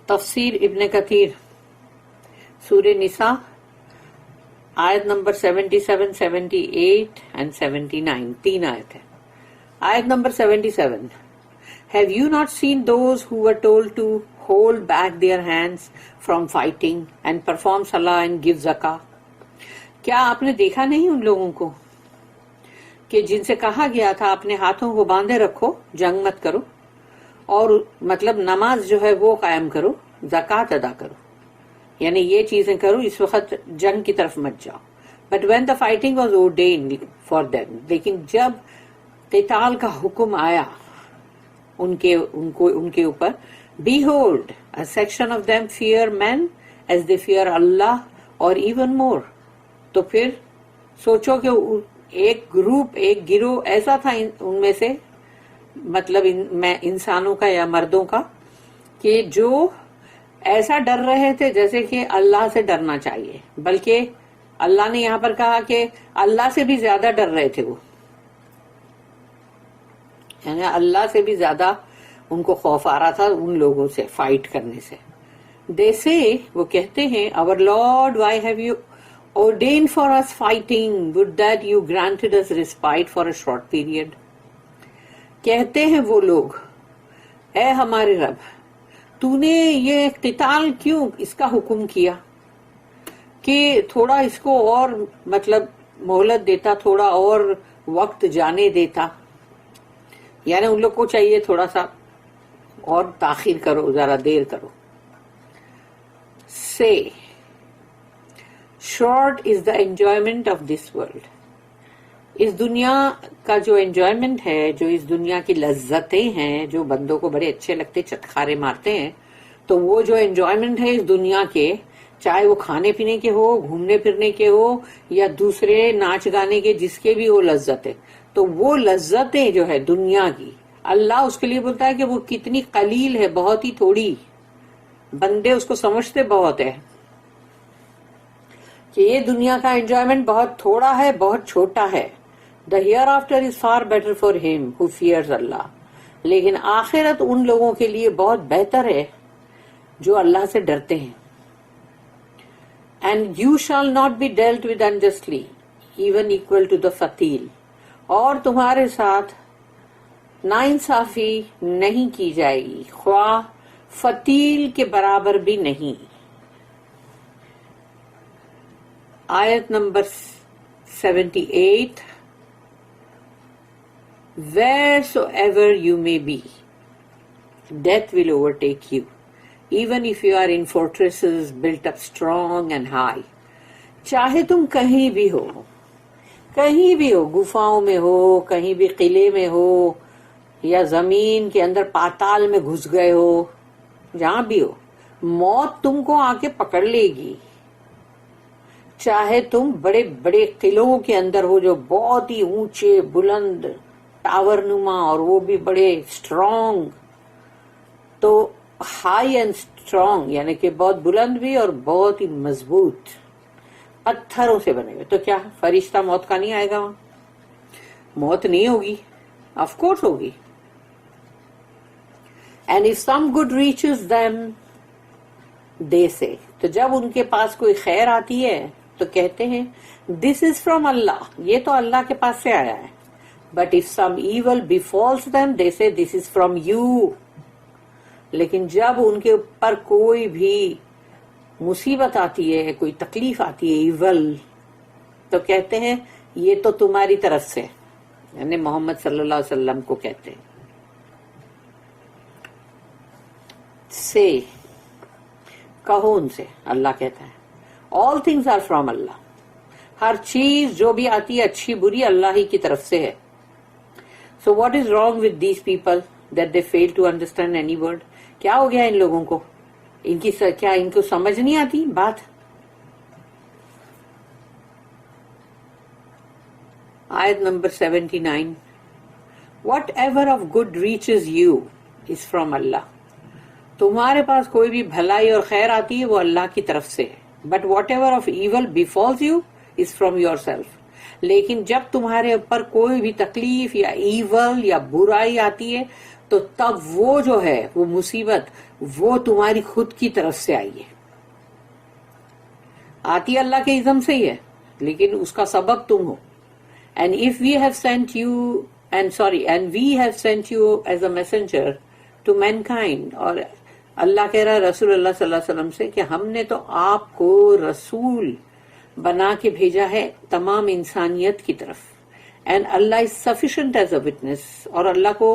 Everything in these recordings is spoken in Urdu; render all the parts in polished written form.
تفسیر ابن کثیر سورہ نساء آیت نمبر 77, 78 and 79 تین آیت ہے. آیت number 77. Have you not seen those who were told to hold back their hands from fighting and perform salah and give zakah? کیا آپ نے دیکھا نہیں ان لوگوں کو کہ جن سے کہا گیا تھا اپنے ہاتھوں کو باندھے رکھو، جنگ مت کرو، اور مطلب نماز جو ہے وہ قائم کرو، زکوٰۃ ادا کرو، یعنی یہ چیزیں کرو، اس وقت جنگ کی طرف مت جاؤ. But when the fighting was ordained for them، لیکن جب قتال کا حکم آیا ان کے اوپر، behold a section of them fear men as they fear Allah or even more. تو پھر سوچو کہ ایک گروہ ایسا تھا ان میں سے، مطلب انسانوں کا یا مردوں کا، کہ جو ایسا ڈر رہے تھے جیسے کہ اللہ سے ڈرنا چاہیے، بلکہ اللہ نے یہاں پر کہا کہ اللہ سے بھی زیادہ ڈر رہے تھے وہ، یعنی اللہ سے بھی زیادہ ان کو خوف آ رہا تھا ان لوگوں سے فائٹ کرنے سے. They say، وہ کہتے ہیں، Our Lord, why have you ordained for us fighting? Would that you granted us respite for a short period. کہتے ہیں وہ لوگ، اے ہمارے رب، تو نے یہ قتال کیوں اس کا حکم کیا کہ تھوڑا اس کو اور مطلب مہلت دیتا، تھوڑا اور وقت جانے دیتا، یعنی ان لوگ کو چاہیے تھوڑا سا اور تاخیر کرو، ذرا دیر کرو. سے short is the enjoyment of this world. اس دنیا کا جو انجوائمنٹ ہے، جو اس دنیا کی لذتیں ہیں، جو بندوں کو بڑے اچھے لگتے، چتخارے مارتے ہیں، تو وہ جو انجوائمنٹ ہے اس دنیا کے، چاہے وہ کھانے پینے کے ہو، گھومنے پھرنے کے ہو، یا دوسرے ناچ گانے کے، جس کے بھی وہ لذت ہے، تو وہ لذتیں جو ہے دنیا کی، اللہ اس کے لیے بولتا ہے کہ وہ کتنی قلیل ہے، بہت ہی تھوڑی. بندے اس کو سمجھتے بہت ہے کہ یہ دنیا کا انجوائمنٹ بہت تھوڑا ہے، بہت چھوٹا ہے. The hereafter is far better for him who fears Allah. لیکن آخرت ان لوگوں کے لیے بہت بہتر ہے جو اللہ سے ڈرتے ہیں. And you shall not be dealt with unjustly, even equal to the fatil. اور تمہارے ساتھ ناانصافی نہیں کی جائے گی، خواہ فتیل کے برابر بھی نہیں. آیت number 78. Wheresoever you may be, death will overtake you, even if you are in fortresses built up strong and high. چاہے تم کہیں بھی ہو، گفاؤں میں ہو، کہیں بھی قلعے میں ہو، یا زمین کے اندر پاتال میں گھس گئے ہو، جہاں بھی ہو، موت تم کو آ کے پکڑ لے گی. چاہے تم بڑے بڑے قلعوں کے اندر ہو جو بہت ہی اونچے بلند ٹاور نما، اور وہ بھی بڑے اسٹرانگ، تو ہائی اینڈ اسٹرانگ یعنی کہ بہت بلند بھی اور بہت ہی مضبوط، پتھروں سے بنے ہوئے، تو کیا فرشتہ موت کا نہیں آئے گا؟ وہاں موت نہیں ہوگی؟ آف کورس ہوگی. And if some good reaches them, they say، تو جب ان کے پاس کوئی خیر آتی ہے تو کہتے ہیں this is from Allah، یہ تو اللہ کے پاس سے آیا ہے. But if some evil befalls them, they say this is from you. لیکن جب ان کے اوپر کوئی بھی مصیبت آتی ہے، کوئی تکلیف آتی ہے ایول، تو کہتے ہیں یہ تو تمہاری طرف سے، یعنی محمد صلی اللہ علیہ وسلم کو کہتے ہیں. سے کہو ان سے، اللہ کہتا ہے all things are from Allah، ہر چیز جو بھی آتی ہے اچھی بری اللہ ہی کی طرف سے ہے. So what is wrong with these people that they fail to understand any word؟ کیا ہو گیا ان لوگوں کو؟ کیا ان کو سمجھ نہیں آتی بات؟ آیت number 79. Whatever of good reaches you is from Allah. تمہارے پاس کوئی بھی بھلائی اور خیر آتی ہے وہ اللہ کی طرف سے ہے. But whatever of evil befalls you is from yourself. لیکن جب تمہارے اوپر کوئی بھی تکلیف یا ایول یا برائی آتی ہے تو تب وہ جو ہے وہ مصیبت وہ تمہاری خود کی طرف سے آئی ہے. آتی اللہ کے اذن سے ہی ہے لیکن اس کا سبب تم ہو. And if we have sent you, and we have sent you as a messenger to mankind, اور اللہ کہہ رہا ہے رسول اللہ صلی اللہ علیہ وسلم سے کہ ہم نے تو آپ کو رسول بنا کے بھیجا ہے تمام انسانیت کی طرف. And Allah is sufficient as a witness, اور اللہ کو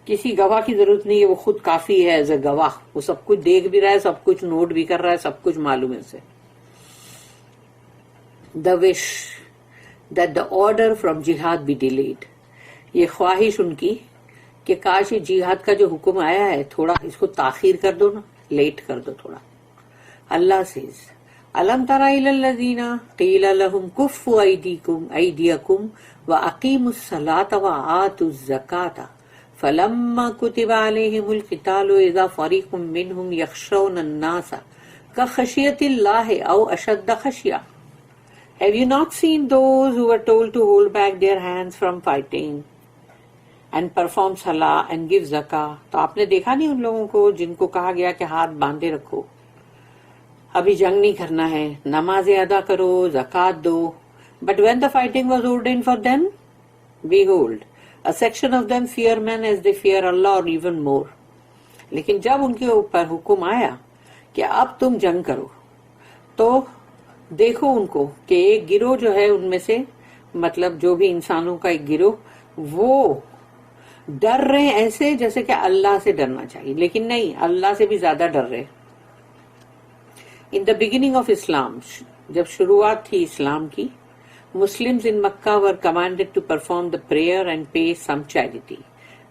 کسی گواہ کی ضرورت نہیں ہے, وہ خود کافی ہے ایز اے گواہ. وہ سب کچھ دیکھ بھی رہا ہے, سب کچھ نوٹ بھی کر رہا ہے, سب کچھ معلوم ہے اسے. The wish that the order from jihad be delayed, یہ خواہش ان کی کہ کاش یہ جہاد کا جو حکم آیا ہے تھوڑا اس کو تاخیر کر دو نا, لیٹ کر دو تھوڑا. اللہ says أَلَمْ تَرَ إِلَى الَّذِينَ قِيلَ لَهُمْ كُفُّوا أَيْدِيَكُمْ وَأَقِيمُوا الصَّلَاةَ وَآتُوا الزَّكَاةَ فَلَمَّا كُتِبَ عَلَيْهِمُ الْقِتَالُ إِذَا فَرِيقٌ مِّنْهُمْ يَخْشَوْنَ النَّاسَ كَخَشْيَةِ اللَّهِ أَوْ أَشَدَّ خَشْيَةً. Have you not seen those who were told to hold back their hands from fighting and perform salah and give zakah? تو آپ نے دیکھا نہیں ان لوگوں کو جن کو کہا گیا کہ ہاتھ باندھے رکھو, ابھی جنگ نہیں کرنا ہے, نمازیں ادا کرو, زکات دو. But when the fighting was ordained for them, behold, a section of them fear men as they fear Allah or even more. لیکن جب ان کے اوپر حکم آیا کہ اب تم جنگ کرو تو دیکھو ان کو کہ ایک گروہ جو ہے ان میں سے, مطلب جو بھی انسانوں کا ایک گروہ, وہ ڈر رہے ہیں ایسے جیسے کہ اللہ سے ڈرنا چاہیے, لیکن نہیں, اللہ سے بھی زیادہ ڈر رہے. In the beginning of Islam, جب شروعات تھی اسلام کی, Muslims in Makkah were commanded to perform the prayer and pay some charity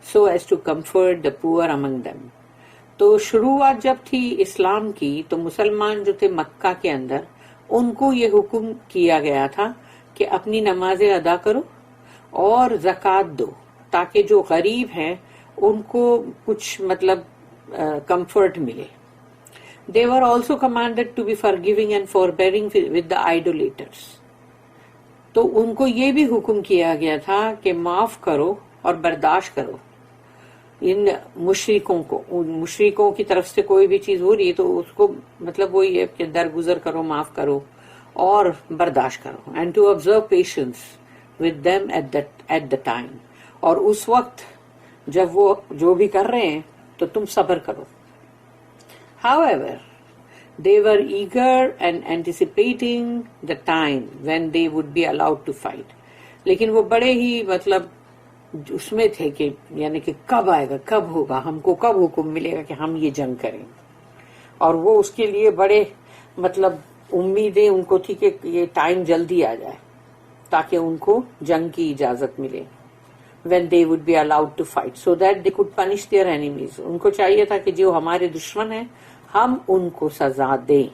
so as to comfort the poor among them. تو شروعات جب تھی اسلام کی تو مسلمان جو تھے مکہ کے اندر, ان کو یہ حکم کیا گیا تھا کہ اپنی نمازیں ادا کرو اور زکوٰۃ دو تاکہ جو غریب ہیں ان کو کچھ مطلب کمفرٹ ملے. They were also commanded to be forgiving and forbearing with the idolaters. تو ان کو یہ بھی حکم کیا گیا تھا کہ معاف کرو اور برداشت کرو ان مشرکوں کو. ان مشرکوں کی طرف سے کوئی بھی چیز ہو رہی ہے تو اس کو مطلب وہی ہے کہ درگزر کرو, معاف کرو اور برداشت کرو. And to observe patience with them at the time. اور اس وقت جب وہ جو بھی کر رہے ہیں تو تم صبر کرو. However, they were eager and anticipating the time when they would be allowed to fight. لیکن وہ بڑے ہی مطلب اس میں تھے کہ یعنی کہ کب آئے گا, کب ہوگا, ہم کو کب حکم ملے گا کہ ہم یہ جنگ کریں. اور وہ اس کے لیے بڑے مطلب امیدیں ان کو تھی کہ یہ ٹائم جلدی آ جائے تاکہ ان کو جنگ کی اجازت ملے. when they would be allowed to fight so that they could punish their enemies. ان کو چاہیے تھا کہ جو ہمارے دشمن ہیں ہم ان کو سزا دیں.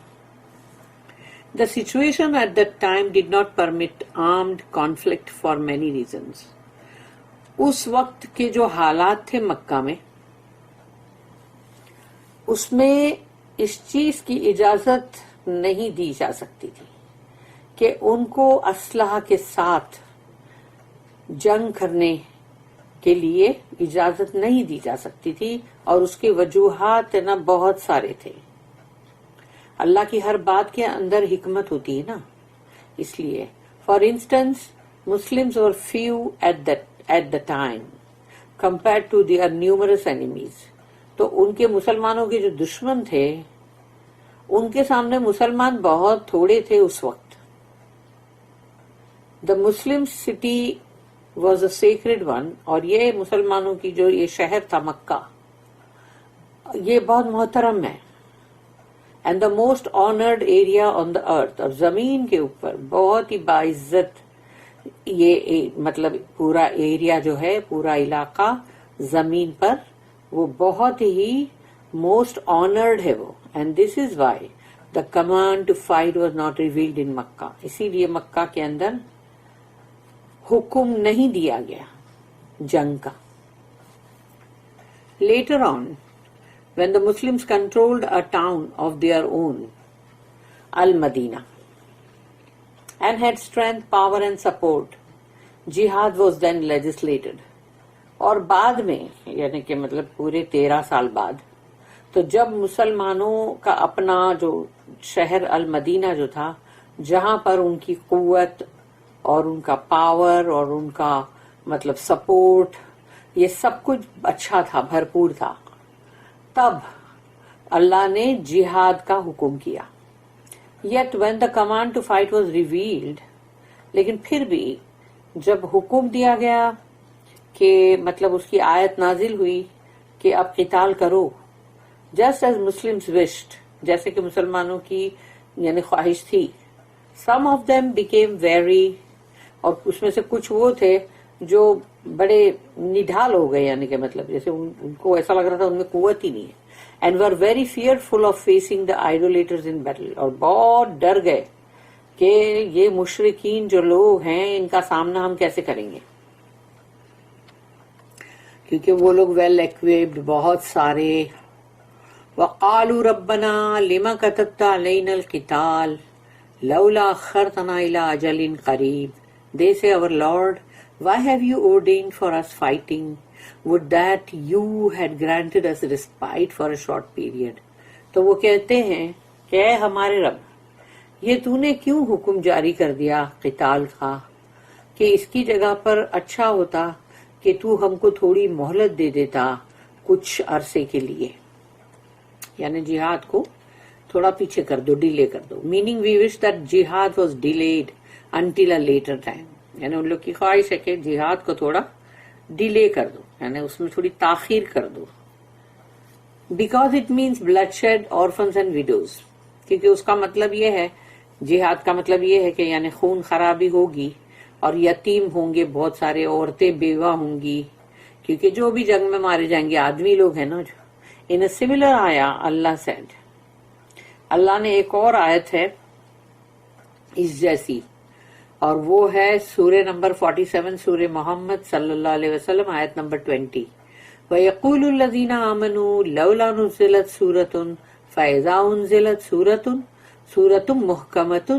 The situation at that time did not permit armed conflict for many reasons. اس وقت کے جو حالات تھے مکہ میں اس میں اس چیز کی اجازت نہیں دی جا سکتی تھی کہ ان کو اسلحہ کے ساتھ جنگ کرنے کے لیے اجازت نہیں دی جا سکتی تھی, اور اس کے وجوہات نا بہت سارے تھے. اللہ کی ہر بات کے اندر حکمت ہوتی ہے نا, اس لیے for instance Muslims were few at the time compared to their numerous enemies. تو ان کے مسلمانوں کے جو دشمن تھے ان کے سامنے مسلمان بہت تھوڑے تھے اس وقت. The Muslim city was a sacred one, اور یہ مسلمانوں کی جو یہ شہر تھا مکہ یہ بہت محترم ہے. And the most honored area on the earth, اور زمین کے اوپر بہت ہی باعزت یہ مطلب پورا ایریا جو ہے, پورا علاقہ زمین پر وہ بہت ہی موسٹ آنرڈ ہے وہ. And this is why the command to fight was not revealed in Mecca. اسی لیے مکہ کے اندر حکم نہیں دیا گیا جنگ کا. Later on when the Muslims controlled a town of their own, Al-Madinah, and had strength, power and support, jihad was then legislated. اور بعد میں یعنی کہ مطلب پورے 13 سال بعد تو جب مسلمانوں کا اپنا جو شہر المدینہ جو تھا جہاں پر ان کی قوت اور ان کا پاور اور ان کا مطلب سپورٹ یہ سب کچھ اچھا تھا، بھرپور تھا، تب اللہ نے جہاد کا حکم کیا. Yet when the command to fight was revealed, لیکن پھر بھی جب حکم دیا گیا کہ مطلب اس کی آیت نازل ہوئی کہ اب قتال کرو، just as Muslims wished، جیسے کہ مسلمانوں کی یعنی خواہش تھی، some of them became wary، اور اس میں سے کچھ وہ تھے جو بڑے نڈھال ہو گئے، یعنی کہ مطلب جیسے ان کو ایسا لگ رہا تھا ان میں قوت ہی نہیں ہے، and were very fearful of facing the idolaters in battle، اور بہت ڈر گئے کہ یہ مشرکین جو لوگ ہیں ان کا سامنا ہم کیسے کریں گے، کیونکہ وہ لوگ ویل ایکویپڈ بہت سارے. وقالوا ربنا لما كتبت علينا القتال لولا اخرتنا الى اجل قریب. They say, our Lord, why have you ordained for us fighting? Would that you had granted us respite for a short period. تو وہ کہتے ہیں کہ اے ہمارے رب، یہ تو نے کیوں حکم جاری کر دیا قتال کا، کہ اس کی جگہ پر اچھا ہوتا کہ تو ہم کو تھوڑی مہلت دے دیتا کچھ عرصے کے لیے، یعنی جہاد کو تھوڑا پیچھے کر دو، ڈیلے کر دو. میننگ وی وش دیٹ جہاد was delayed until a later time, یعنی ان لوگ کی خواہش ہے کہ جہاد کو تھوڑا ڈیلے کر دو، یعنی اس میں تھوڑی تاخیر کر دو. Because it means bloodshed orphans and widows, کیونکہ اس کا مطلب یہ ہے، جہاد کا مطلب یہ ہے کہ یعنی خون خرابی ہوگی اور یتیم ہوں گے، بہت سارے عورتیں بیوہ ہوں گی، کیونکہ جو بھی جنگ میں مارے جائیں گے آدمی لوگ ہیں نا. جو ان اے سملر آیا اللہ سیڈ، اللہ نے ایک اور آیت ہے اس جیسی، اور وہ ہے سورہ نمبر 47 سورہ محمد صلی اللہ علیہ وسلم، آیت نمبر 20. وَيَقُولُ الَّذِينَ آمَنُوا لَوْلَا نُزِّلَتْ سُورَةٌ فَإِذَا أُنزِلَتْ سُورَةٌ مُحْكَمَةٌ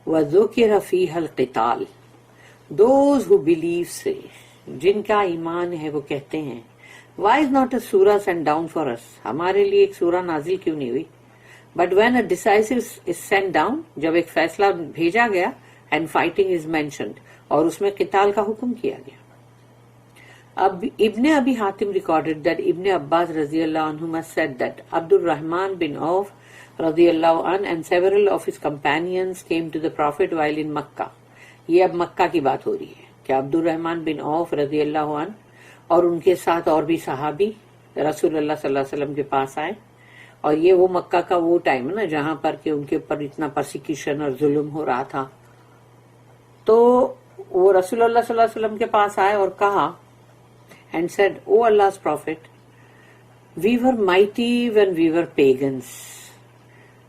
وَذُكِرَ فِيهَا الْقِتَالُ. Those who believe say، جن کا ایمان ہے وہ کہتے ہیں، Why is not a surah sent down for us؟ ہمارے لیے ایک سورہ نازل کیوں نہیں ہوئی؟ But when a decisive is sent down، جب ایک فیصلہ بھیجا گیا، and fighting is mentioned، اور اس میں قتال کا حکم کیا گیا. اب ابن ابی Hatim recorded that Ibn Abbas رضی اللہ عنہما said that عبد الرحمن بن عوف رضی اللہ عنہ and several of his companions came to the Prophet while in Makkah. یہ اب مکہ کی بات ہو رہی ہے کہ عبد الرحمن بن عوف رضی اللہ عنہ اور ان کے ساتھ اور بھی صحابی رسول اللہ صلی اللہ علیہ وسلم کے پاس آئے، اور یہ وہ مکہ کا وہ ٹائم ہے نا جہاں پر کہ ان کے اوپر اتنا پرسیکیوشن اور ظلم ہو رہا تھا. تو وہ رسول اللہ صلی اللہ علیہ وسلم کے پاس آئے اور کہا and said, O Allah's Prophet, we were mighty when we were pagans,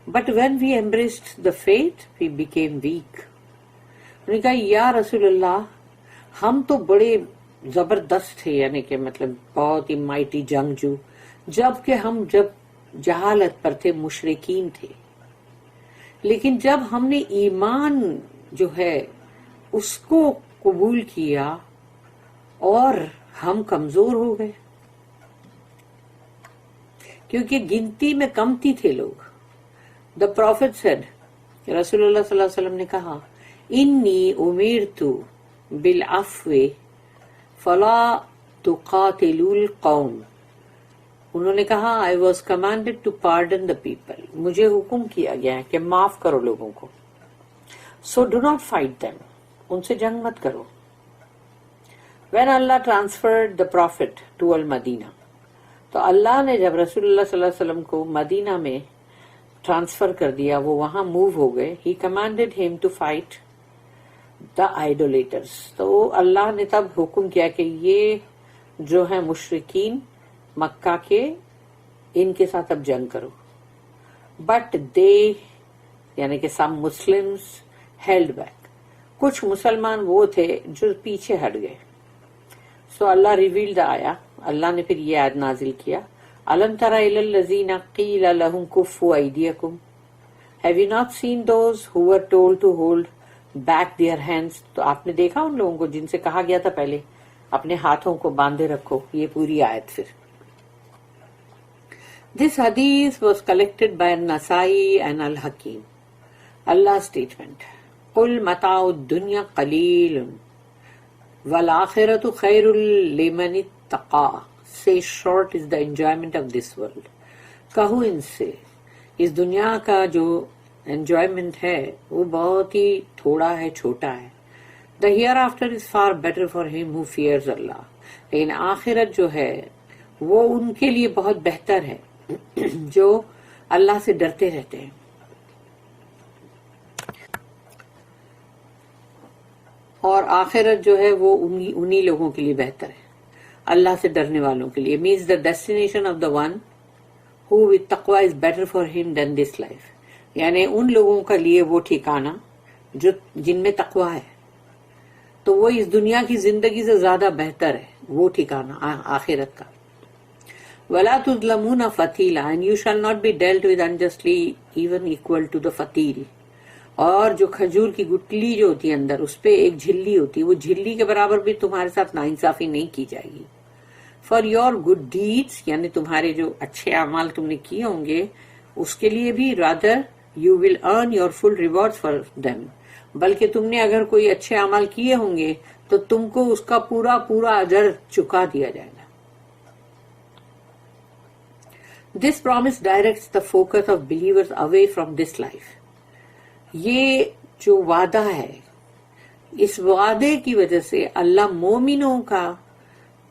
but when we embraced the faith, we became weak. انہوں نے کہا یا رسول اللہ، ہم تو بڑے زبردست تھے، یعنی کہ مطلب بہت ہی مائٹی جنگجو، جب جہالت پر تھے، مشرکین تھے، لیکن جب ہم نے ایمان جو ہے اس کو قبول کیا اور ہم کمزور ہو گئے، کیونکہ گنتی میں کمتی تھے لوگ. The Prophet said، رسول اللہ صلی اللہ علیہ وسلم نے کہا، انی امرت بالعفو فلا تقاتلوا القوم. انہوں نے کہا I was commanded to pardon the people، مجھے حکم کیا گیا ہے کہ معاف کرو لوگوں کو. So do not fight them، ان سے جنگ مت کرو. When Allah transferred the Prophet to al-Madinah، تو اللہ نے جب رسول اللہ صلی اللہ علیہ وسلم کو مدینہ میں ٹرانسفر کر دیا، وہ وہاں موو ہو گئے، He commanded him to fight the idolaters. تو اللہ نے تب حکم کیا کہ یہ جو ہے مشرکین مکہ کے، ان کے ساتھ اب جنگ کرو. But they، یعنی کہ some Muslims held back، کچھ مسلمان وہ تھے جو پیچھے ہٹ گئے. So اللہ revealed آیا، اللہ نے پھر یہ آیت نازل کیا، أَلَمْ تَرَ إِلَى الَّذِينَ قِيلَ لَهُمْ كُفُّوا أَيْدِيَكُمْ. Have you not seen those who were told to hold back their hands؟ تو آپ نے دیکھا ان لوگوں کو جن سے کہا گیا تھا پہلے اپنے ہاتھوں کو باندھے رکھو. یہ پوری آیت پھر. This hadith was collected by Nasai and Al-Hakim. Allah's statement. قُلْ مَتَاعُ الدُّنْيَا قَلِيلٌ وَالْآخِرَةُ خَيْرٌ لِمَنِ اتَّقَىٰ. Say short is the enjoyment of this world. کہو ان سے اس دنیا کا جو enjoyment ہے وہ بہت ہی تھوڑا ہے, چھوٹا ہے. The hereafter is far better for him who fears Allah. لیکن آخرت جو ہے وہ ان کے لیے بہت بہتر ہے جو اللہ سے ڈرتے رہتے ہیں. اور آخرت جو ہے وہ انہی لوگوں کے لیے بہتر ہے, اللہ سے ڈرنے والوں کے لیے. means the destination of the one who with taqwa is better for him than this life. یعنی ان لوگوں کا لیے وہ ٹھکانہ جو جن میں تقوی ہے, تو وہ اس دنیا کی زندگی سے زیادہ بہتر ہے وہ ٹھکانہ آخرت کا. وَلَا تُظْلَمُونَ فَتِيلًا, and you shall not be dealt with unjustly even equal to the fatil. اور جو کھجور کی گٹلی جو ہوتی ہے اندر اس پہ ایک جھلی ہوتی ہے, وہ جھلی کے برابر بھی تمہارے ساتھ ناانصافی نہیں کی جائے گی. فار یور گڈ ڈیڈس, یعنی تمہارے جو اچھے اعمال تم نے کیے ہوں گے اس کے لیے بھی. Rather you will earn your full reward for them, بلکہ تم نے اگر کوئی اچھے اعمال کیے ہوں گے تو تم کو اس کا پورا پورا اجر چکا دیا جائے گا. This promise directs the focus of believers away from this life. یہ جو وعدہ ہے, اس وعدے کی وجہ سے اللہ مومنوں کا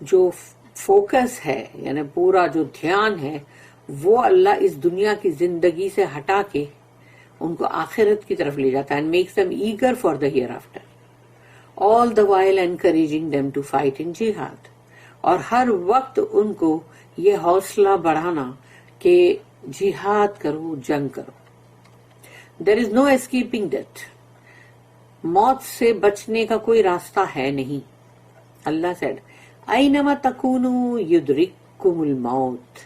جو فوکس ہے, یعنی پورا جو دھیان ہے, وہ اللہ اس دنیا کی زندگی سے ہٹا کے ان کو آخرت کی طرف لے جاتا ہے. and makes them eager for the hereafter. all the while encouraging them to fight in jihad. اور ہر وقت ان کو یہ حوصلہ بڑھانا کہ جہاد کرو, جنگ کرو. There is no escaping death. موت سے بچنے کا کوئی راستہ ہے نہیں. اللہ said, أَيْنَمَا تَكُونُوا يُدْرِكْكُمُ الْمَوْتِ.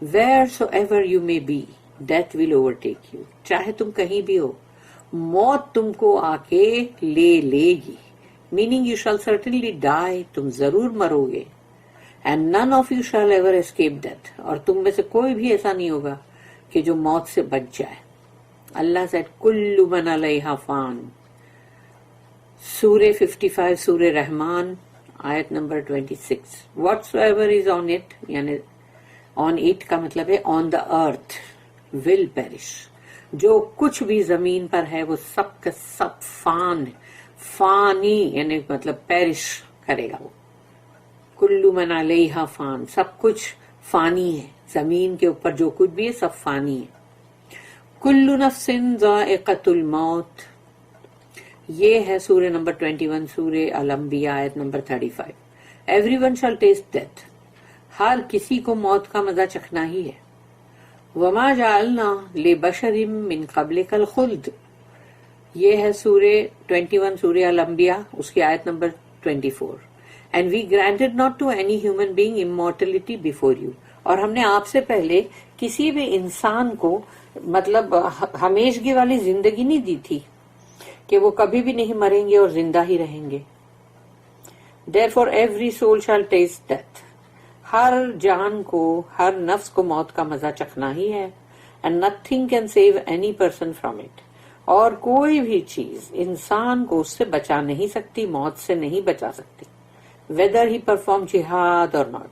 Wheresoever you may be, death will overtake you. چاہے تم کہیں بھی ہو, موت تم کو آ کے لے گی. Meaning you shall certainly die. تم ضرور مرو گے. And none of you shall ever escape death. اور تم میں سے کوئی بھی ایسا نہیں ہوگا کہ جو موت سے بچ جائے. اللہ said, كُلُّ مَنْ عَلَيْهَا فَانٍ. سورہ 55 سورہ رحمان آیت number 26. Whatsoever is on it, یعنی on it کا مطلب ہے on the earth will perish. جو کچھ بھی زمین پر ہے وہ سب کا سب فانی یعنی مطلب پیرش کرے گا. وہ کلو من علیہا فان, سب کچھ فانی ہے, زمین کے اوپر جو کچھ بھی ہے سب فانی ہے. کل نفس ذائقۃ الموت. یہ ہے سورہ نمبر 21 سورہ الانبیاء آیت نمبر 35. ایوری ون شال ٹیسٹ ڈیتھ. ہر کسی کو موت کا مزہ چکھنا ہی ہے. وما جعلنا لبشر من قبلک الخلد. یہ ہے سورہ 21 سورہ الانبیاء اس کی آیت number 24. And we granted not to any human being immortality before you. اور ہم نے آپ سے پہلے کسی بھی انسان کو مطلب ہمیشگی والی زندگی نہیں دی تھی کہ وہ کبھی بھی نہیں مریں گے اور زندہ ہی رہیں گے. Therefore every soul shall taste death. ہر جان کو, ہر نفس کو موت کا مزہ چکھنا ہی ہے. And nothing can save any person from it. اور کوئی بھی چیز انسان کو اس سے بچا نہیں سکتی, موت سے نہیں بچا سکتی. whether he perform jihad or not.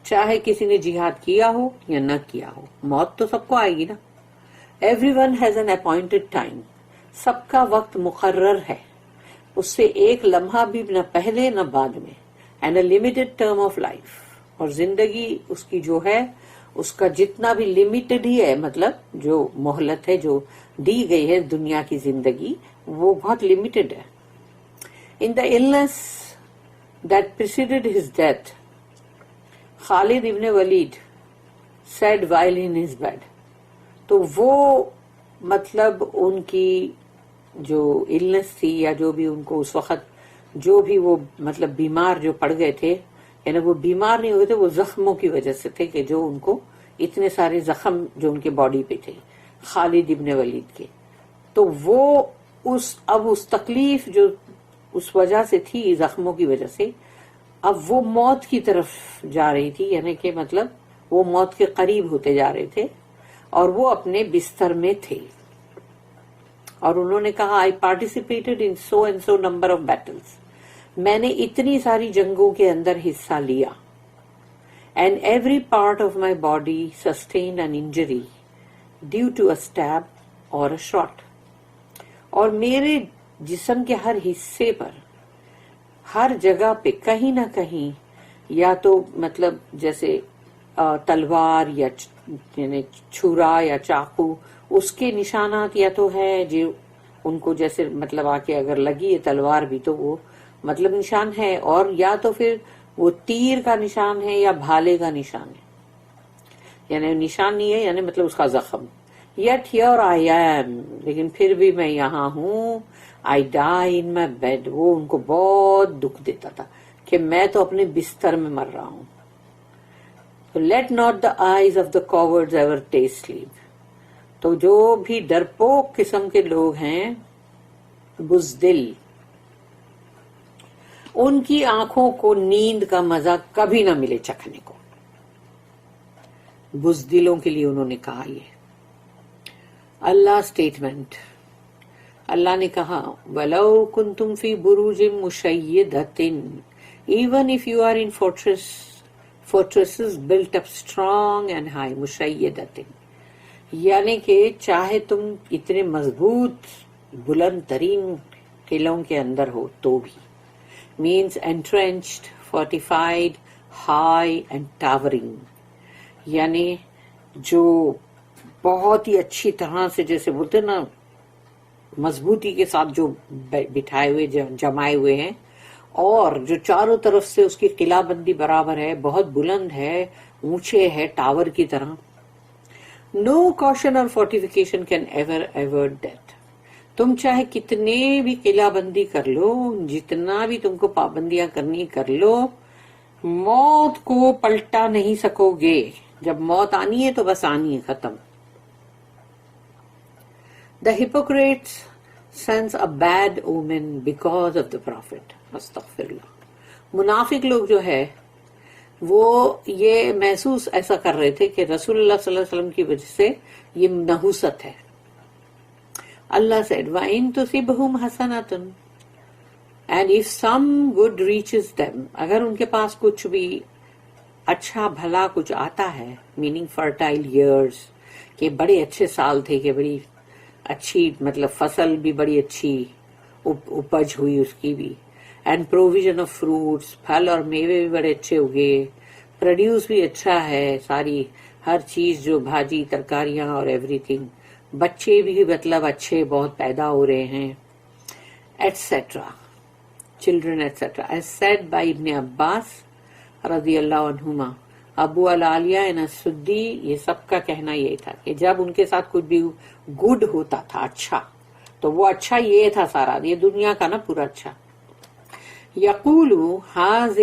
چاہے کسی نے جہاد کیا ہو یا نہ کیا ہو, موت تو سب کو آئے گی نا. Everyone has an appointed time. سب کا وقت مقرر ہے, اس سے ایک لمحہ بھی نہ پہلے نہ بعد میں. And a limited term of life. اور زندگی اس کی جو ہے اس کا جتنا بھی لمیٹڈ ہی ہے, مطلب جو مہلت ہے جو دی گئی ہے دنیا کی زندگی وہ بہت لمیٹڈ ہے. In the illness that preceded his death, Khalid ibn Walid said while in his bed. تو وہ مطلب ان کی جو illness تھی یا جو بھی ان کو اس وقت جو بھی وہ مطلب بیمار جو پڑ گئے تھے, یعنی وہ بیمار نہیں ہوئے تھے, وہ زخموں کی وجہ سے تھے کہ جو ان کو اتنے سارے زخم جو ان کے باڈی پہ تھے خالد ابن ولید کے. تو وہ اب اس تکلیف جو اس وجہ سے تھی, زخموں کی وجہ سے, اب وہ موت کی طرف جا رہی تھی، یعنی کہ مطلب وہ موت کے قریب ہوتے جا رہے تھے اور وہ اپنے بستر میں تھے، اور انہوں نے کہا I participated in so and so number of battles، میں نے اتنی ساری جنگوں کے اندر حصہ لیا، and every part of my body sustained an injury due to a stab or a shot، اور میرے جسم کے ہر حصے پر، ہر جگہ پہ کہیں نہ کہیں یا تو مطلب جیسے تلوار یا یعنی چھرا یا چاقو اس کے نشانات یا تو ہے جو ان کو جیسے مطلب آ کے اگر لگی ہے تلوار بھی تو وہ مطلب نشان ہے، اور یا تو پھر وہ تیر کا نشان ہے یا بھالے کا نشان ہے، یعنی نشان نہیں ہے یعنی مطلب اس کا زخم. Yet here I am، لیکن پھر بھی میں یہاں ہوں. I die in my bed، وہ ان کو بہت دکھ دیتا تھا کہ میں تو اپنے بستر میں مر رہا ہوں. Let not the eyes of the cowards ever taste sleep، تو جو بھی ڈرپوک قسم کے لوگ ہیں، بزدل، ان کی آنکھوں کو نیند کا مزہ کبھی نہ ملے چکھنے کو. بزدلوں کے لیے انہوں نے کہا یہ اللہ اسٹیٹمنٹ. اللہ نے کہا وَلَوْ كُنْتُمْ فِي بُرُوجٍ مُشَيَّدَةٍ even if you are in fortresses built up strong and high. مُشَيَّدَةٍ یعنی کہ چاہے تم اتنے مضبوط بلند ترین قلعوں کے اندر ہو تو بھی، means entrenched, fortified, high and towering، یعنی جو بہت ہی اچھی طرح سے جیسے بولتے نا مضبوطی کے ساتھ جو بٹھائے ہوئے جمائے ہوئے ہیں، اور جو چاروں طرف سے اس کی قلعہ بندی برابر ہے، بہت بلند ہے، اونچے ہے ٹاور کی طرح. No caution or fortification can ever avert death. تم چاہے کتنے بھی قلعہ بندی کر لو، جتنا بھی تم کو پابندیاں کرنی کر لو، موت کو پلٹا نہیں سکو گے. جب موت آنی ہے تو بس آنی ہے، ختم. The hypocrites sense a bad omen because of the prophet. استغفراللہ. منافق لوگ جو ہے وہ یہ محسوس ایسا کر رہے تھے کہ رسول اللہ صلی اللہ علیہ وسلم کی وجہ سے یہ نحوست ہے. اللہ said وَإِن تُصِبْهُمْ حَسَنَةٌ and if some good reaches them، اگر ان کے پاس کچھ بھی اچھا بھلا کچھ آتا ہے، meaning fertile years، کہ بڑے اچھے سال تھے، کہ بڑی اچھی مطلب فصل بھی بڑی اچھی اپج ہوئی اس کی بھی، اینڈ پروویژن آف فروٹس، پھل اور میوے بھی بڑے اچھے اگے، پروڈیوس بھی اچھا ہے، ساری ہر چیز جو بھاجی ترکاریاں اور ایوری تھنگ، بچے بھی مطلب اچھے بہت پیدا ہو رہے ہیں، etcetera, children etcetera. As said by ابن عباس رضی اللہ عنہما، ابو العالیہ سدی، یہ سب کا کہنا یہ تھا کہ جب ان کے ساتھ کچھ بھی گڈ ہوتا تھا اچھا، تو وہ اچھا یہ تھا سارا، یہ دنیا کا نا پورا اچھا. یقول ھذہ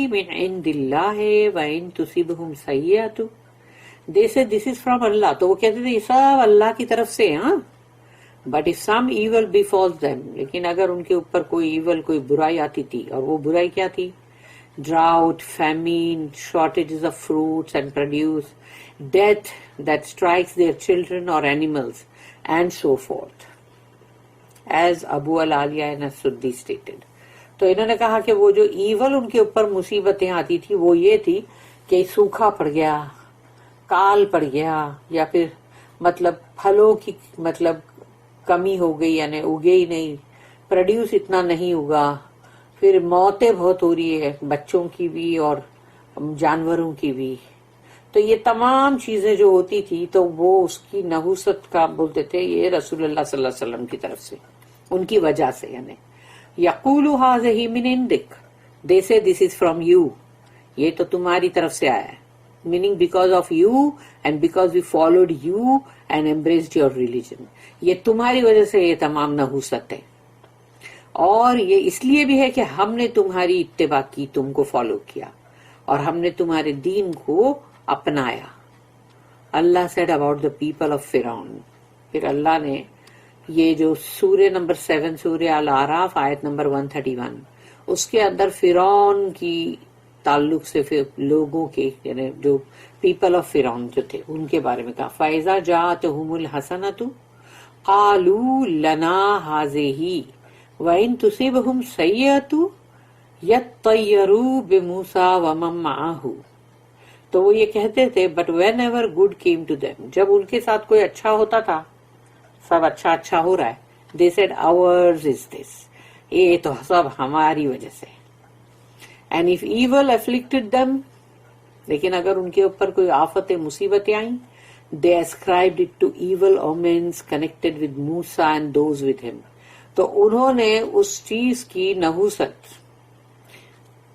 من عند اللہ وان تصبہم سیئۃ، دے سے دس از فرام اللہ، تو وہ کہتے تھے یہ سب اللہ کی طرف سے. ہاں but if some evil befalls them، لیکن اگر ان کے اوپر کوئی ایول، کوئی برائی آتی تھی، اور وہ برائی کیا تھی؟ drought, famine, shortages of fruits and produce, death that strikes their children or animals, and so forth, as Abu al-Aliya an-Suddi stated. تو انہوں نے کہا کہ وہ جو ایول ان کے اوپر مصیبتیں آتی تھی وہ یہ تھی کہ سوکھا پڑ گیا، کال پڑ گیا، یا پھر مطلب پھلوں کی مطلب کمی ہو گئی، یعنی اگے ہی نہیں، پروڈیوس اتنا نہیں ہوگا، پھر موتیں بہت ہو رہی ہے بچوں کی بھی اور جانوروں کی بھی. تو یہ تمام چیزیں جو ہوتی تھی تو وہ اس کی نحوست کا بولتے تھے یہ رسول اللہ صلی اللہ علیہ وسلم کی طرف سے، ان کی وجہ سے. یعنی یقول ھذہ من عندک، دے سے دس از فرام یو، یہ تو تمہاری طرف سے آیا ہے، meaning because of you and because we followed you and embraced your religion. یہ تمہاری وجہ سے یہ تمام نحوست ہے، اور یہ اس لیے بھی ہے کہ ہم نے تمہاری اتباع کی، تم کو فالو کیا، اور ہم نے تمہارے دین کو اپنایا. اللہ said about the people of فرعون. پھر اللہ نے یہ جو سورہ نمبر 7 سورہ الاعراف آیت نمبر 131، اس کے اندر فرعون کی تعلق سے پھر لوگوں کے یعنی جو پیپل آف فرعون جو تھے ان کے بارے میں کہا فَإِذَا جَاءَتْهُمُ الْحَسَنَةُ قَالُوا لَنَا هَٰذِهِ وَإِن تُصِبْهُمْ سَيِّئَةٌ يَطَّيَّرُوا بِمُوسَىٰ وَمَن مَّعَهُ تو وہ یہ کہتے تھے but whenever good came to them جب ان کے ساتھ کوئی اچھا ہوتا تھا سب اچھا ہو رہا ہے دے سیڈ آورز از دس یہ تو سب ہماری وجہ سے اینڈ اف ایول افلکٹڈ دم لیکن اگر ان کے اوپر کوئی آفتیں مصیبتیں آئیں they ascribed it to evil omens connected with Musa and those with him تو انہوں نے اس چیز کی نحوست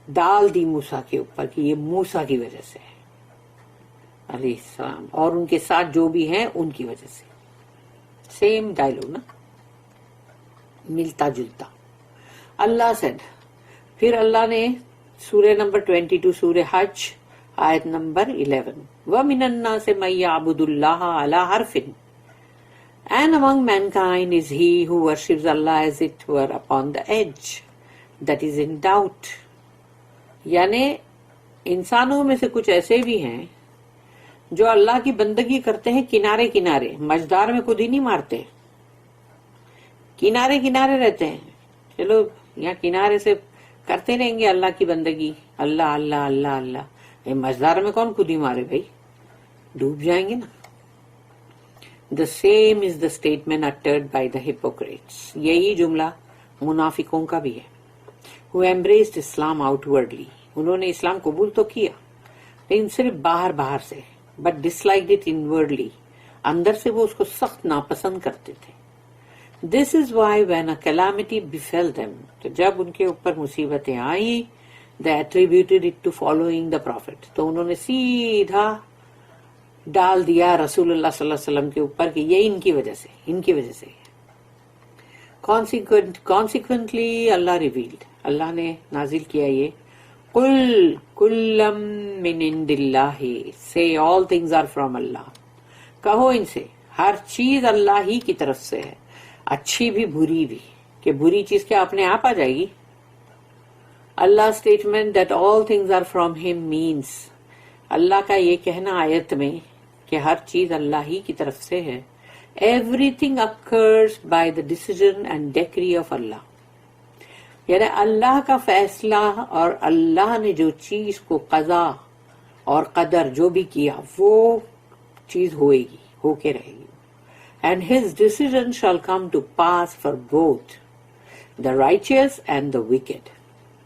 ڈال دی موسیٰ کے اوپر کہ یہ موسیٰ کی وجہ سے ہے علیہ السلام اور ان کے ساتھ جو بھی ہیں ان کی وجہ سے سیم ڈائلوگ نا ملتا جلتا اللہ سیڈ پھر اللہ نے سورہ نمبر 22 سورہ حج آیت نمبر 11 وَمِنَ النَّاسِ مَن يَعْبُدُ اللَّهَ عَلَى حَرْفٍ And among mankind is he who worships Allah as it were upon the edge that is in doubt یعنی انسانوں میں سے کچھ ایسے بھی ہیں جو اللہ کی بندگی کرتے ہیں کنارے کنارے مجدار میں خود ہی نہیں مارتے کنارے کنارے رہتے ہیں چلو یہاں کنارے سے کرتے رہیں گے اللہ کی بندگی اللہ اللہ اللہ اللہ یہ مجدار میں کون خود ہی مارے بھائی ڈوب جائیں گے نا The same is the statement uttered by the hypocrites یہی جملہ منافقوں کا بھی ہے who embraced Islam outwardly انہوں نے اسلام قبول تو کیا لیکن صرف باہر سے but disliked it inwardly اندر سے وہ اس کو سخت ناپسند کرتے تھے This is why when a calamity befell them تو جب ان کے اوپر مصیبتیں آئیں they attributed it to following the prophet تو انہوں نے سیدھا ڈال دیا رسول اللہ صلی اللہ علیہ وسلم کے اوپر کہ یہ ان کی وجہ سے Consequently اللہ revealed اللہ نے نازل کیا یہ قل کلم من عند اللہ say all things are from اللہ کہو ان سے ہر چیز اللہ ہی کی طرف سے ہے اچھی بھی بری بھی کہ بری چیز کیا اپنے آپ آ جائے گی اللہ statement that all things are from him means اللہ کا یہ کہنا آیت میں کہ ہر چیز اللہ ہی کی طرف سے ہے everything occurs by the decision and decree of اللہ یعنی اللہ کا فیصلہ اور اللہ نے جو چیز کو قضا اور قدر جو بھی کیا وہ چیز ہوئے گی ہو کے رہے گی and his decision shall come to pass for both the righteous and the wicked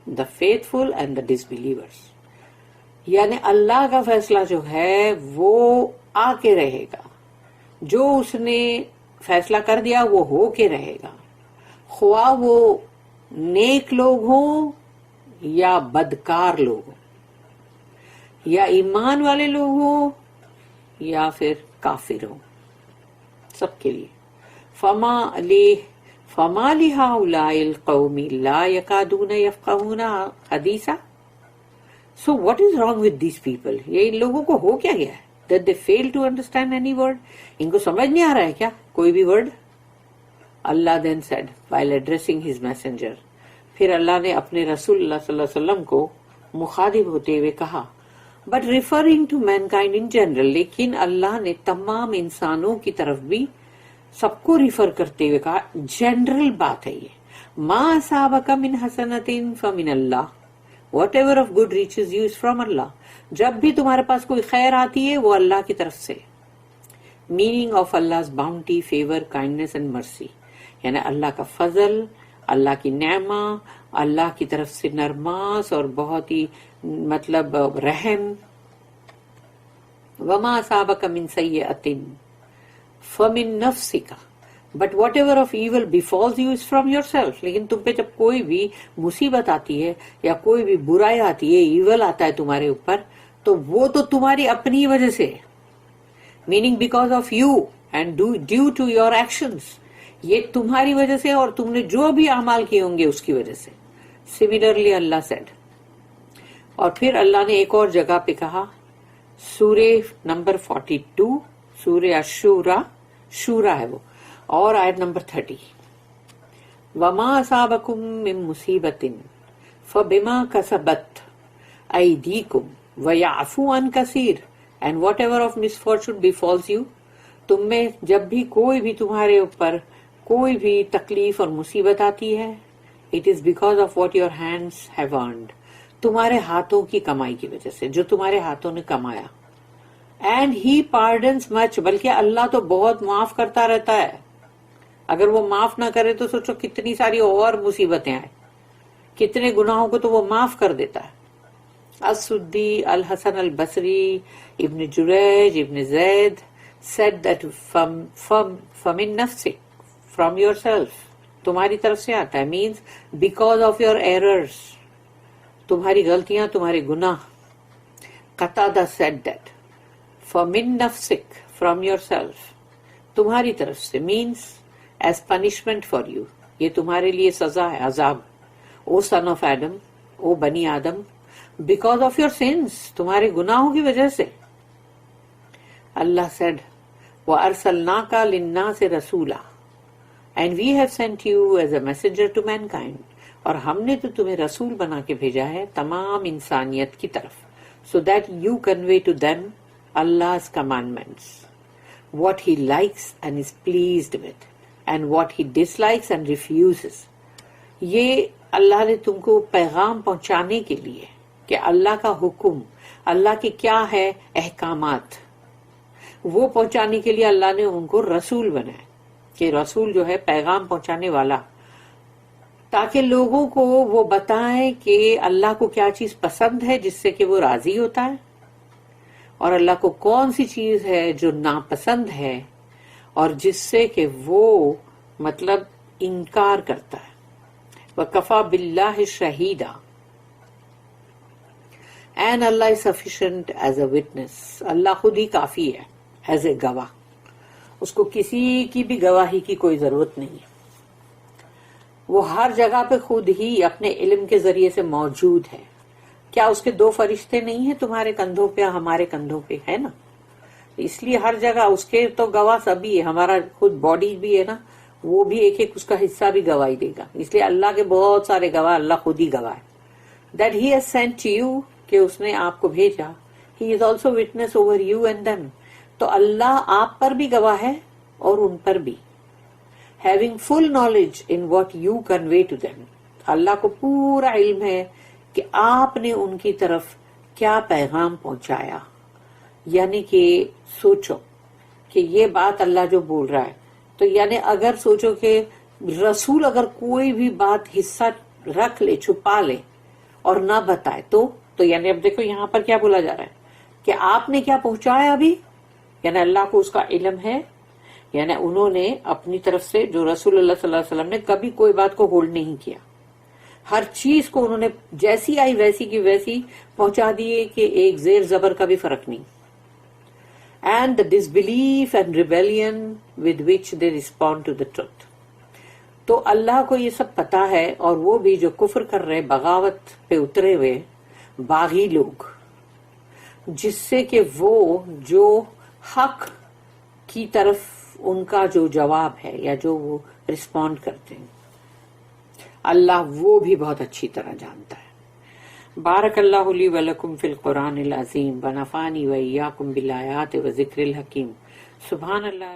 the faithful and the disbelievers یعنی اللہ کا فیصلہ جو ہے وہ آ کے رہے گا جو اس نے فیصلہ کر دیا وہ ہو کے رہے گا خواہ وہ نیک لوگ ہوں یا بدکار لوگ ہوں یا ایمان والے لوگ ہوں یا پھر کافر ہوں سب کے لیے فما لہؤلاء القوم لا یکادون یفقہون حدیثا So what is wrong with these people? یہ ان لوگوں کو ہو کیا گیا ہے that they fail to understand any word ان کو سمجھ نہیں آ رہا ہے کیا کوئی بھی ورڈ اللہ then said while addressing his messenger پھر اللہ نے اپنے رسول اللہ صلی اللہ علیہ وسلم کو مخاطب ہوتے ہوئے کہا but referring to mankind in general لیکن اللہ نے تمام انسانوں کی طرف بھی سب کو ریفر کرتے ہوئے کہا جنرل بات ہے یہ ما اصابک من حسنۃ فمن اللہ whatever of good reaches you is from Allah جب بھی تمہارے پاس کوئی خیر آتی ہے وہ اللہ کی طرف سے meaning of Allah's bounty, favor, kindness and mercy یعنی اللہ کا فضل اللہ کی نعمہ اللہ کی طرف سے نرماس اور بہت ہی مطلب رحم وما اصابک من سیئۃ فمن نفسک But whatever of evil befalls you is from yourself. لیکن تم پہ جب کوئی بھی مصیبت آتی ہے یا کوئی بھی برائی آتی ہے ایول آتا ہے تمہارے اوپر تو وہ تو تمہاری اپنی وجہ سے meaning because of you and due to your actions یہ تمہاری وجہ سے اور تم نے جو بھی اعمال کیے ہوں گے اس کی وجہ سے Similarly اللہ said اور پھر اللہ نے ایک اور جگہ پہ کہا سورہ نمبر 42 سورہ شورا ہے وہ اور آیت نمبر 30 وما اصابکم من مصیبت فَبِمَا كَسَبَتْ أَيْدِيكُمْ وَيَعْفُو عَنْ كَثِيرٍ and whatever of misfortune befalls you, تم میں جب بھی کوئی بھی تمہارے اوپر کوئی بھی تکلیف اور مصیبت آتی ہے, it is because of what your hands have earned, تمہارے ہاتھوں کی کمائی کی وجہ سے, جو تمہارے ہاتھوں نے کمایا. And he pardons much, بلکہ اللہ تو بہت معاف کرتا رہتا ہے. اگر وہ معاف نہ کرے تو سوچو کتنی ساری اور مصیبتیں آئیں, کتنے گناہوں کو تو وہ معاف کر دیتا ہے. السدی, الحسن البصری, ابن جریج, ابن زید said that فَمِن نَفْسِكَ, from yourself, تمہاری طرف سے آتا ہے, means because of your errors, تمہاری غلطیاں, تمہارے گناہ. قتادہ said that فَمِن نَفْسِكَ, from yourself, تمہاری طرف سے, means as punishment for you, یہ تمہارے لیے سزا ہے, عذاب. او son of Adam, او بنی آدم, because of your sins, تمہارے گناہوں کی وجہ سے. اللہ said وَأَرْسَلْنَاكَ لِلنَّاسِ رَسُولًا, and we have sent you as a messenger to mankind, اور ہم نے تو تمہیں رسول بنا کے بھیجا ہے تمام انسانیت کی طرف, so that you convey to them Allah's commandments, what he likes and is pleased with, and what he dislikes and refuses. یہ اللہ نے تم کو پیغام پہنچانے کے لیے کہ اللہ کا حکم, اللہ کے کیا ہے احکامات, وہ پہنچانے کے لیے اللہ نے ان کو رسول بنایا, کہ رسول جو ہے پیغام پہنچانے والا, تاکہ لوگوں کو وہ بتائیں کہ اللہ کو کیا چیز پسند ہے جس سے کہ وہ راضی ہوتا ہے, اور اللہ کو کون سی چیز ہے جو ناپسند ہے اور جس سے کہ وہ مطلب انکار کرتا ہے. وَكَفَى بِاللَّهِ شَهِيدًا, and Allah is sufficient as a witness, اللہ خود ہی کافی ہے ایز اے گواہ, اس کو کسی کی بھی گواہی کی کوئی ضرورت نہیں ہے. وہ ہر جگہ پہ خود ہی اپنے علم کے ذریعے سے موجود ہے. کیا اس کے دو فرشتے نہیں ہیں تمہارے کندھوں پہ, ہمارے کندھوں پہ ہے نا, اس لیے ہر جگہ اس کے تو گواہ سبھی ہے. ہمارا خود باڈی بھی ہے نا, وہ بھی ایک ایک اس کا حصہ بھی گواہی دے گا. اس لیے اللہ کے بہت سارے گواہ, اللہ خود ہی گواہ ہے. That he has sent you, کہ اس نے آپ کو بھیجا. He is also witness over you and them, تو اللہ آپ پر بھی گواہ ہے اور ان پر بھی. Having full knowledge in what you convey to them, اللہ کو پورا علم ہے کہ آپ نے ان کی طرف کیا پیغام پہنچایا. یعنی کہ سوچو کہ یہ بات اللہ جو بول رہا ہے, تو یعنی اگر سوچو کہ رسول اگر کوئی بھی بات حصہ رکھ لے, چھپا لے اور نہ بتائے تو یعنی اب دیکھو یہاں پر کیا بولا جا رہا ہے کہ آپ نے کیا پہنچایا ابھی, یعنی اللہ کو اس کا علم ہے. یعنی انہوں نے اپنی طرف سے, جو رسول اللہ صلی اللہ علیہ وسلم نے کبھی کوئی بات کو ہولڈ نہیں کیا, ہر چیز کو انہوں نے جیسی آئی ویسی کی ویسی پہنچا دیے کہ ایک زیر زبر کا بھی فرق نہیں. And the disbelief and rebellion with which they respond to the truth. تو اللہ کو یہ سب پتا ہے, اور وہ بھی جو کفر کر رہے, بغاوت پہ اترے ہوئے باغی لوگ, جس سے کہ وہ جو حق کی طرف ان کا جو جواب ہے یا جو وہ رسپونڈ کرتے ہیں, اللہ وہ بھی بہت اچھی طرح جانتا ہے. بارک اللہ لی ولکم فی القرآن العظیم ونفعنی وإیاکم بالآیات وذکر الحکیم. سبحان اللہ.